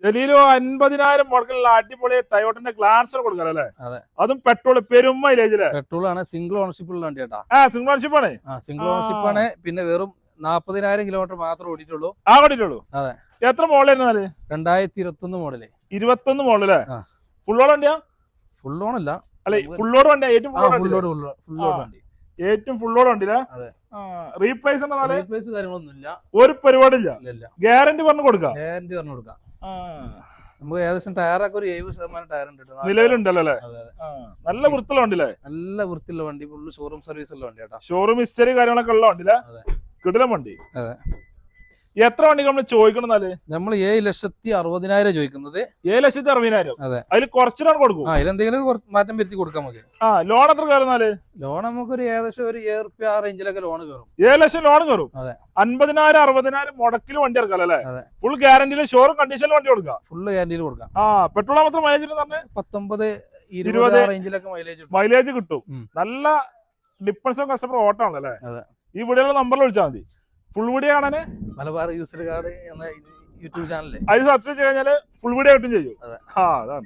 ജലീലോ 50,000 മുടക്കുള്ള അടിപൊളി ടയോട്ടന്റെ ഗ്ലാൻസർ കൊടുക്കാം അല്ലേ? അതും പെട്രോൾ പെരും മൈലേജില്. പെട്രോൾ ആണ്, സിംഗിൾ ഓണർഷിപ്പ് ഉള്ള വണ്ടി കേട്ടാ. സിംഗിൾ ഓണർഷിപ്പ് ആണ്. സിംഗിൾ ഓണർഷിപ്പ് ആണ്. പിന്നെ വെറും 40,000 കിലോമീറ്റർ മാത്രം ഓടിയിട്ടുള്ളൂ. ഓടിയിട്ടുള്ളൂ. അതെ. എത്ര മോഡലായിരുന്നു? 2021 മോഡല്. 21 മോഡല്. ഫുൾ ഓൺ വണ്ടിയാ? ഫുൾ ഓൺ അല്ല, അല്ലെ ഫുൾ ഓൺ വണ്ടിയാ. ഏറ്റവും ഫുൾ ഓൺ വണ്ടി. ഏറ്റവും ഫുൾ ഓൺ വണ്ടിയില്ല. റീപ്ലേസ് കാര്യങ്ങളൊന്നുമില്ല, ഒരു പരിപാടിയില്ല. ഗ്യാരണ്ടി പറഞ്ഞു കൊടുക്കാം. ഗ്യാരണ്ടി പറഞ്ഞു കൊടുക്കാം. നമുക്ക് ഏകദേശം ടയറൊക്കെ ഒരു 70% ടയർ ഉണ്ട് നിലവിലുണ്ടല്ലോ അല്ലേ? നല്ല വൃത്തിയുള്ള വണ്ടിയില്ലേ? നല്ല വൃത്തിയുള്ള വണ്ടി, ഫുള്ള് ഷോറൂം സർവീസ് ഉള്ള വണ്ടി കേട്ടോ. ഷോറൂം ഹിസ്റ്ററി കാര്യങ്ങളൊക്കെ ഉള്ള വണ്ടിയില്ല. കിടിലൻ വണ്ടി. എത്ര വണ്ടി നമ്മൾ ചോദിക്കണമെന്നാല്? നമ്മൾ 7,60,000 ചോദിക്കുന്നത്. 7,60,000. അതെ. അതിൽ കുറച്ചിട്ടാണ് കൊടുക്കും. അതിലെന്തെങ്കിലും മാറ്റം വരുത്തി കൊടുക്കാം നമുക്ക്. ലോൺ എത്ര കയറുന്നാല്? ലോൺ നമുക്ക് ഒരു ഏകദേശം ഒരു 7,000 ആ റേഞ്ചിലൊക്കെ ലോൺ കയറും. 7 ലക്ഷം ലോൺ കയറും. അതെ. 50,000 60,000 മുടക്കിൽ വണ്ടി ഇറക്കാം അല്ലേ? ഫുൾ ഗ്യാരണ്ടിയിൽ ഷോറൂം കണ്ടീഷനിൽ വണ്ടി കൊടുക്കാം. ഫുൾ ഗ്യാരണ്ടിയിൽ കൊടുക്കാം. പെട്രോൾ മാത്രം മൈലേജ് 19-20 റേഞ്ചിലൊക്കെ മൈലേജ് കിട്ടും. നല്ല ഡിപ്പെൻസും കസ്റ്റമർ ഓട്ടമാണല്ലേ? ഈ വീഡിയോയിലെ നമ്പറിൽ വിളിച്ചാൽ മതി. ഫുൾ വീഡിയോ കാണാന് മലബാർ യൂസർ കാർഡ് എന്ന യൂട്യൂബ് ചാനൽ അത് സബ്സ്ക്രൈബ് ചെയ്ത് കഴിഞ്ഞാൽ ഫുൾ വീഡിയോ കിട്ടും ചെയ്യും. അതാണ്.